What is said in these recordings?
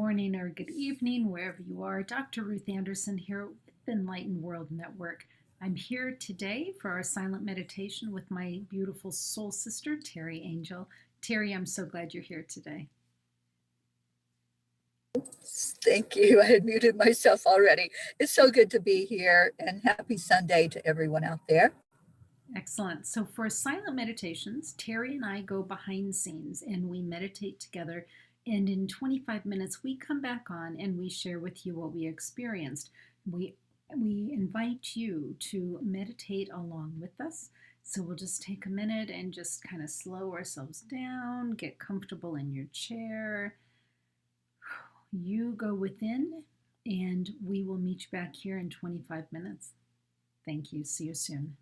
morning or good evening, wherever you are. Dr. Ruth Anderson here with Enlightened World Network. I'm here today for our silent meditation with my beautiful soul sister, Teri Angel. Teri, I'm so glad you're here today. Thank you. I had muted myself already. It's so good to be here, and happy Sunday to everyone out there. Excellent. So for silent meditations, Teri and I go behind the scenes and we meditate together. And in 25 minutes, we come back on and we share with you what we experienced. We invite you to meditate along with us. So we'll just take a minute and just kind of slow ourselves down, get comfortable in your chair. You go within, and we will meet you back here in 25 minutes. Thank you. See you soon.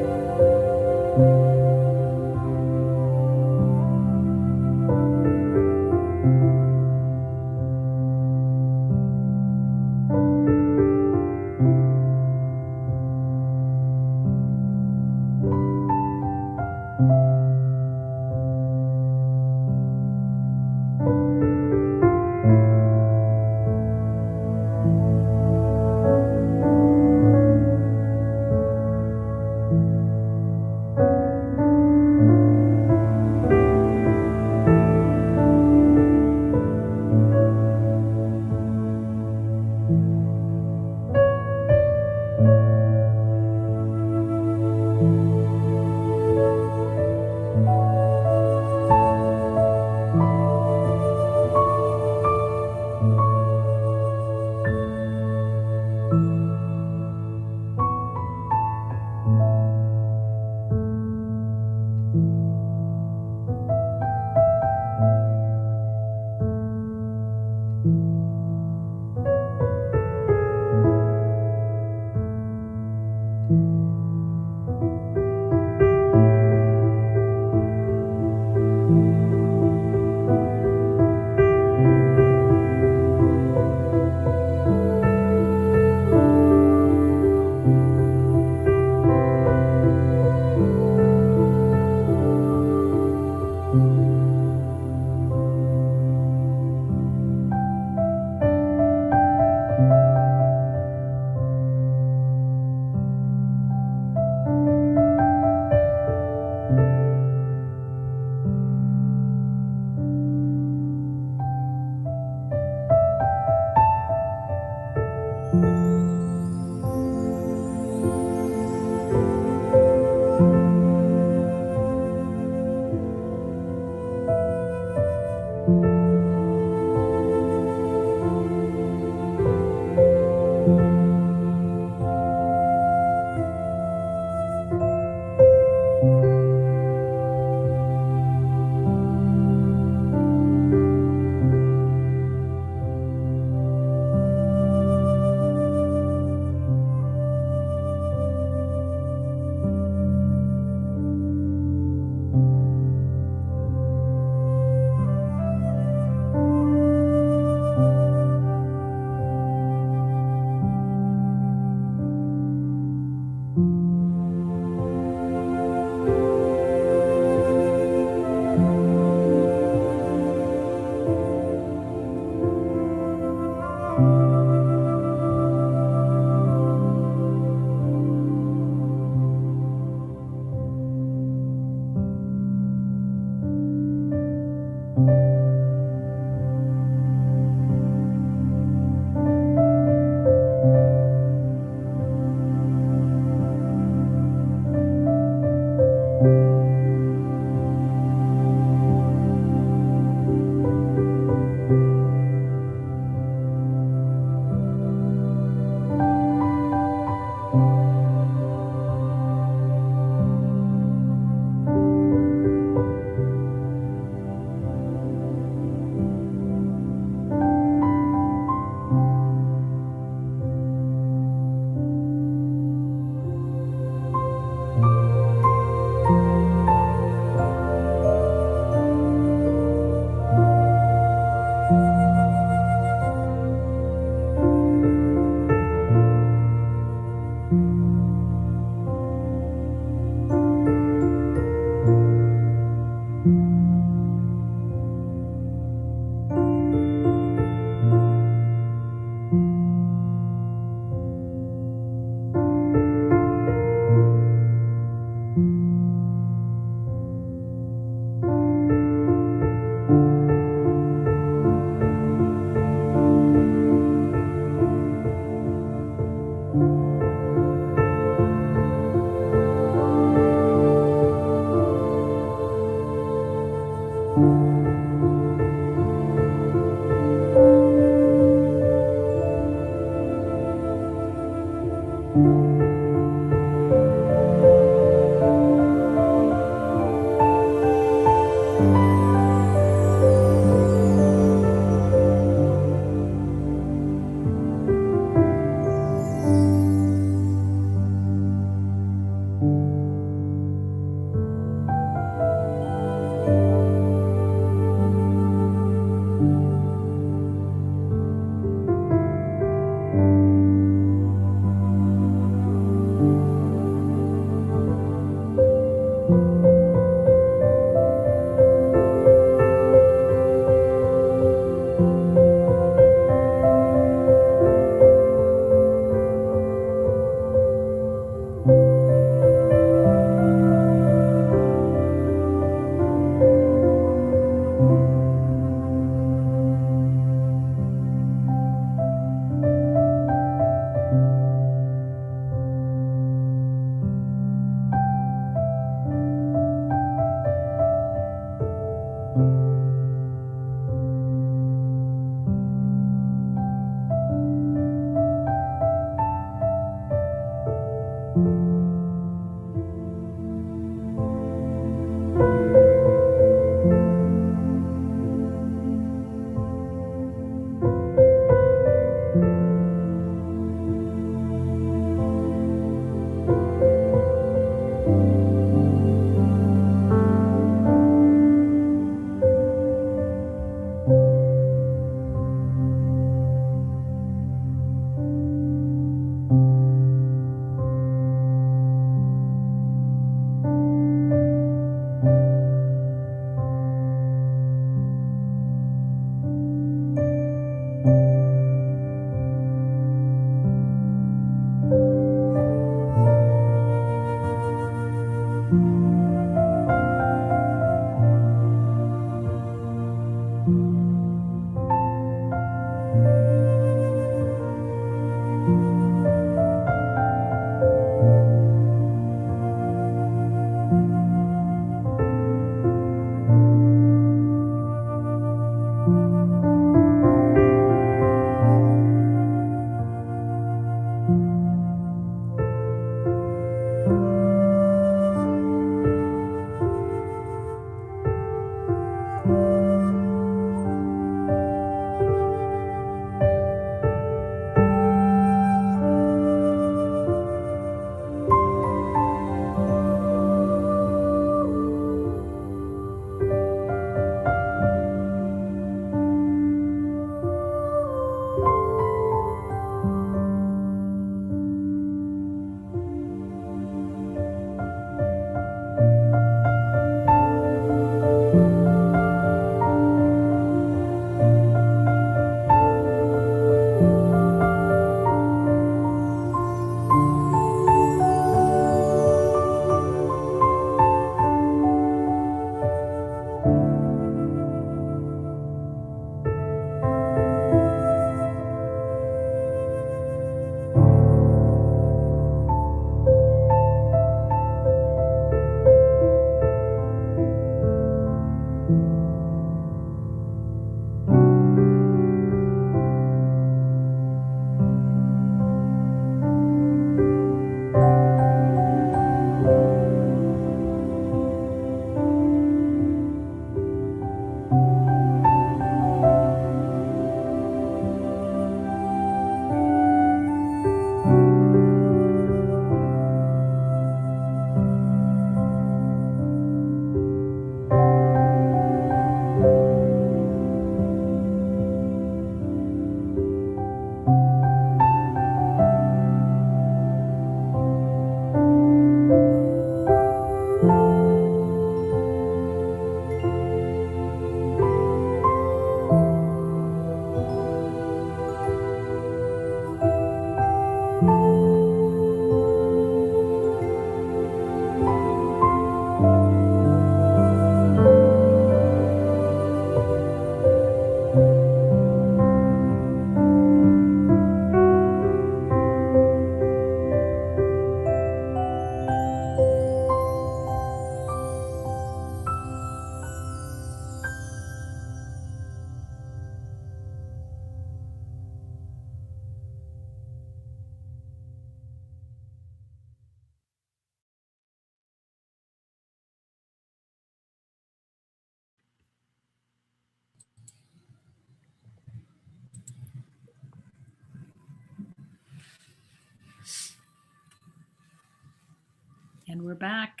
And we're back.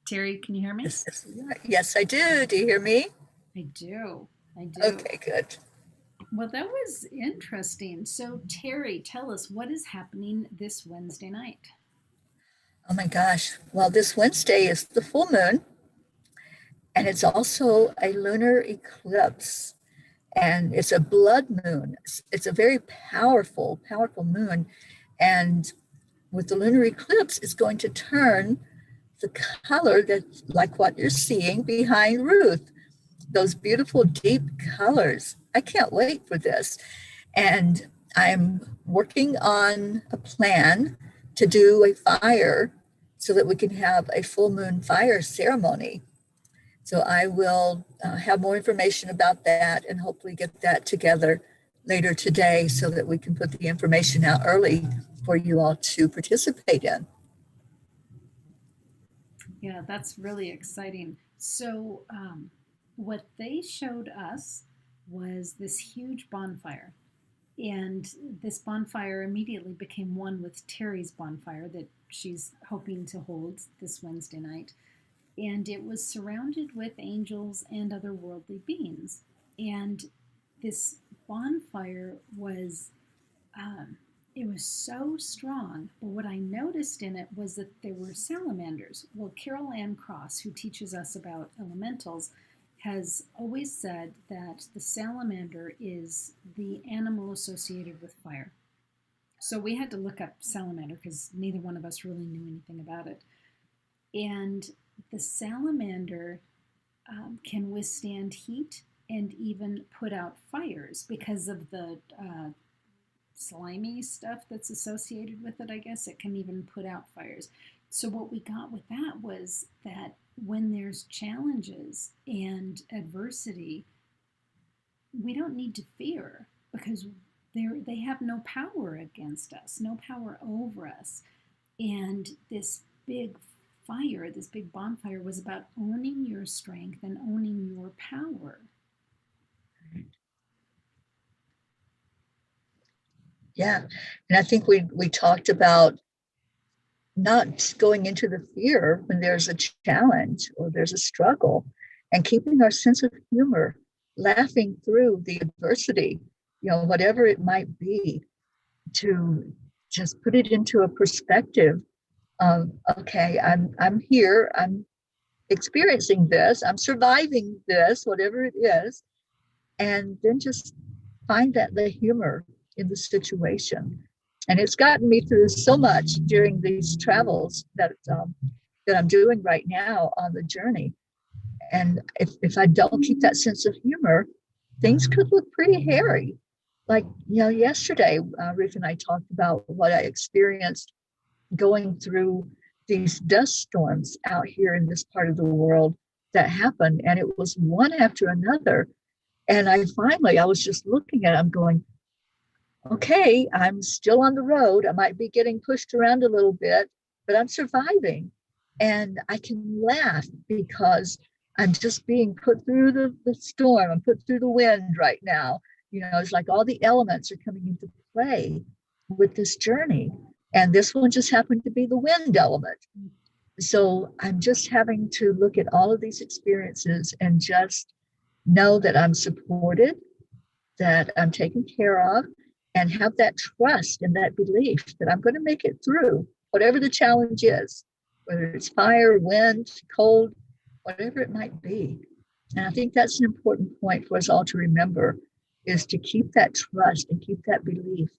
Teri, can you hear me? Yes, I do. Do you hear me? I do. I do. Okay, good. Well, that was interesting. So, Teri, tell us what is happening this Wednesday night. Oh my gosh. Well, this Wednesday is the full moon, and it's also a lunar eclipse, and it's a blood moon. It's a very powerful, powerful moon. And with the lunar eclipse, it's going to turn the color that's like what you're seeing behind Ruth, those beautiful deep colors. I can't wait for this. And I'm working on a plan to do a fire so that we can have a full moon fire ceremony. So I will have more information about that and hopefully get that together later today so that we can put the information out early for you all to participate in. Yeah, that's really exciting. So, what they showed us was this huge bonfire. And this bonfire immediately became one with Teri's bonfire that she's hoping to hold this Wednesday night. And it was surrounded with angels and otherworldly beings. And this bonfire was it was so strong. But what I noticed in it was that there were salamanders. Well, Carol Ann Cross, who teaches us about elementals, has always said that the salamander is the animal associated with fire. So we had to look up salamander because neither one of us really knew anything about it. And the salamander can withstand heat and even put out fires because of the slimy stuff that's associated with it, I guess. It can even put out fires. So, what we got with that was that when there's challenges and adversity, we don't need to fear because they have no power against us, no power over us. And this big fire, this big bonfire, was about owning your strength and owning your power. Yeah. And I think we talked about not going into the fear when there's a challenge or there's a struggle and keeping our sense of humor, laughing through the adversity, whatever it might be, to just put it into a perspective of, okay, I'm here, I'm experiencing this, I'm surviving this, whatever it is, and then just find that the humor in the situation. And it's gotten me through so much during these travels that I'm doing right now on the journey. And if I don't keep that sense of humor, things could look pretty hairy. Like, yesterday, Ruth and I talked about what I experienced going through these dust storms out here in this part of the world that happened. And it was one after another. And I was just looking at it, I'm going, okay, I'm still on the road. I might be getting pushed around a little bit, but I'm surviving. And I can laugh because I'm just being put through the storm. I'm put through the wind right now. It's like all the elements are coming into play with this journey. And this one just happened to be the wind element. So I'm just having to look at all of these experiences and just know that I'm supported, that I'm taken care of, and have that trust and that belief that I'm going to make it through whatever the challenge is, whether it's fire, wind, cold, whatever it might be. And I think that's an important point for us all to remember, is to keep that trust and keep that belief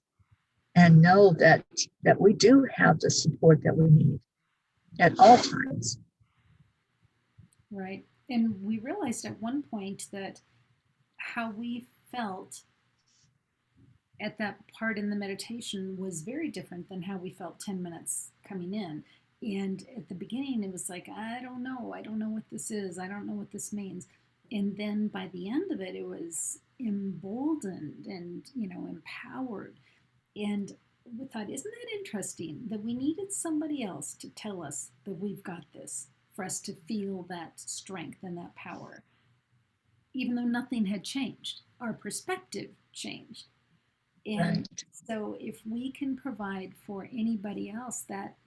and know that we do have the support that we need at all times. Right. And we realized at one point that how we felt at that part in the meditation was very different than how we felt 10 minutes coming in. And at the beginning, it was like, I don't know. I don't know what this is. I don't know what this means. And then by the end of it, it was emboldened and, empowered. And we thought, isn't that interesting that we needed somebody else to tell us that we've got this, for us to feel that strength and that power, even though nothing had changed. Our perspective changed. And Right. so if we can provide for anybody else that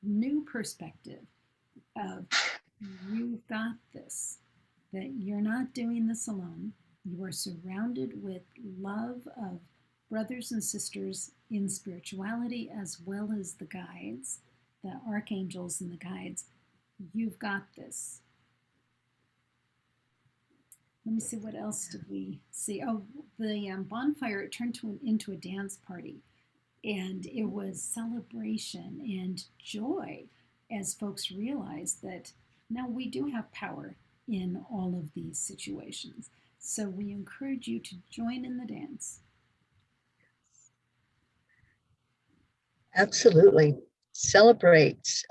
new perspective of you've got this, that you're not doing this alone. You are surrounded with love of brothers and sisters in spirituality, as well as the guides, the archangels and the guides. You've got this. Let me see, what else did we see? Oh, the bonfire, it turned into a dance party. And it was celebration and joy as folks realized that now we do have power in all of these situations. So we encourage you to join in the dance. Absolutely. Celebrate.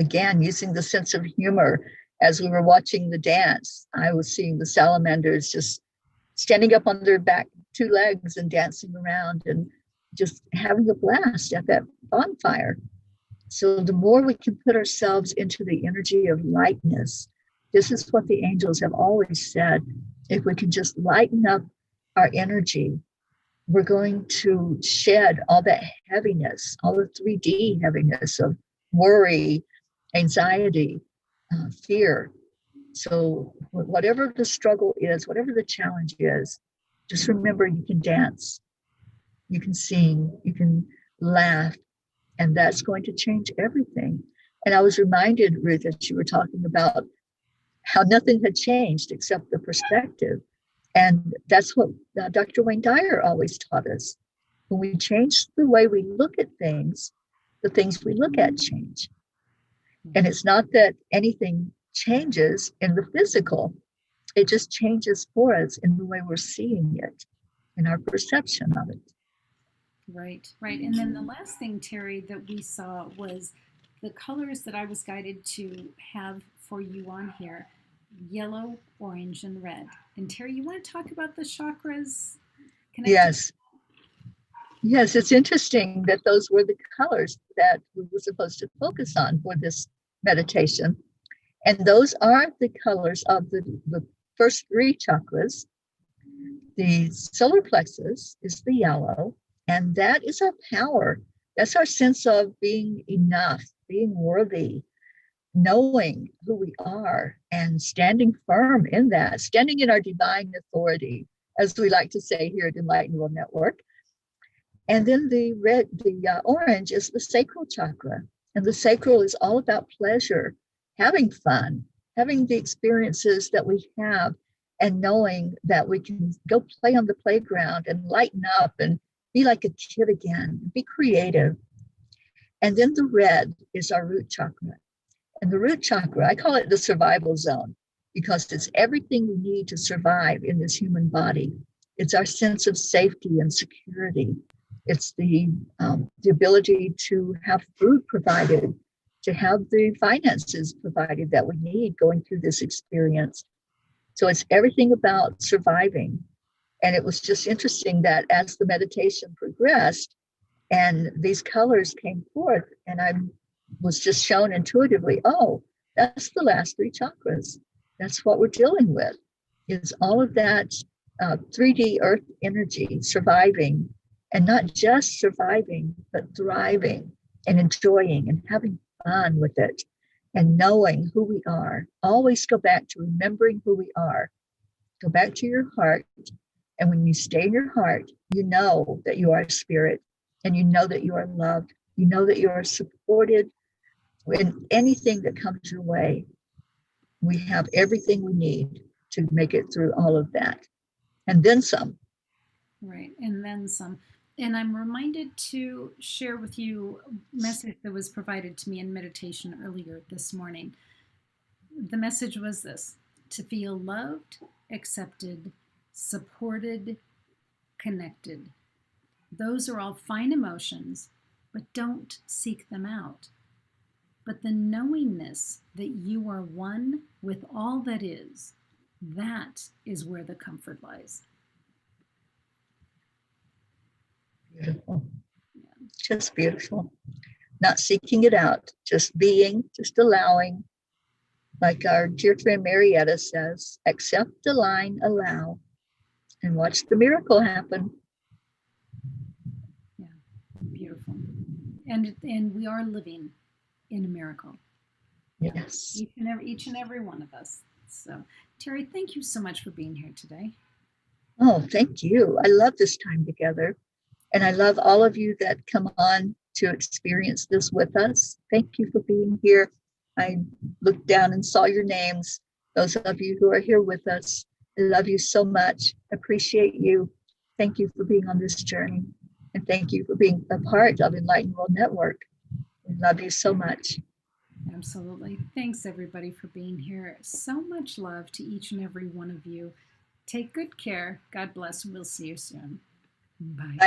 Again, using the sense of humor. As we were watching the dance, I was seeing the salamanders just standing up on their back two legs and dancing around and just having a blast at that bonfire. So the more we can put ourselves into the energy of lightness, this is what the angels have always said. If we can just lighten up our energy, we're going to shed all that heaviness, all the 3D heaviness of worry, anxiety, fear. So, whatever the struggle is, whatever the challenge is, just remember you can dance, you can sing, you can laugh, and that's going to change everything. And I was reminded, Ruth, as you were talking about how nothing had changed except the perspective. And that's what Dr. Wayne Dyer always taught us. When we change the way we look at things, the things we look at change. And it's not that anything changes in the physical, it just changes for us in the way we're seeing it, in our perception of it. Right, right. And then the last thing, Teri, that we saw was the colors that I was guided to have for you on here: yellow, orange, and red. And Teri, you want to talk about the chakras connected? Yes. Yes, it's interesting that those were the colors that we were supposed to focus on for this meditation. And those are the colors of the first three chakras. The solar plexus is the yellow, and that is our power. That's our sense of being enough, being worthy, knowing who we are, and standing firm in that, standing in our divine authority, as we like to say here at Enlightened World Network. And then the orange is the sacral chakra. And the sacral is all about pleasure, having fun, having the experiences that we have, and knowing that we can go play on the playground and lighten up and be like a kid again, be creative. And then the red is our root chakra. And the root chakra, I call it the survival zone because it's everything we need to survive in this human body. It's our sense of safety and security. It's the ability to have food provided, to have the finances provided that we need going through this experience. So it's everything about surviving. And it was just interesting that as the meditation progressed and these colors came forth, and I was just shown intuitively, oh, that's the last three chakras. That's what we're dealing with, is all of that 3D earth energy, surviving, and not just surviving, but thriving and enjoying and having fun with it and knowing who we are. Always go back to remembering who we are. Go back to your heart. And when you stay in your heart, you know that you are a spirit, and you know that you are loved. You know that you are supported in anything that comes your way. We have everything we need to make it through all of that. And then some. Right, and then some. And I'm reminded to share with you a message that was provided to me in meditation earlier this morning. The message was this: to feel loved, accepted, supported, connected. Those are all fine emotions, but don't seek them out. But the knowingness that you are one with all that is, that is where the comfort lies. Beautiful. Just beautiful. Not seeking it out, just being, just allowing. Like our dear friend Marietta says, accept, align, allow, and watch the miracle happen. Yeah, beautiful. And we are living in a miracle. Yes. Each and every one of us. So, Teri, thank you so much for being here today. Oh, thank you. I love this time together. And I love all of you that come on to experience this with us. Thank you for being here. I looked down and saw your names. Those of you who are here with us, I love you so much. Appreciate you. Thank you for being on this journey. And thank you for being a part of Enlightened World Network. We love you so much. Absolutely. Thanks, everybody, for being here. So much love to each and every one of you. Take good care. God bless. We'll see you soon. Bye.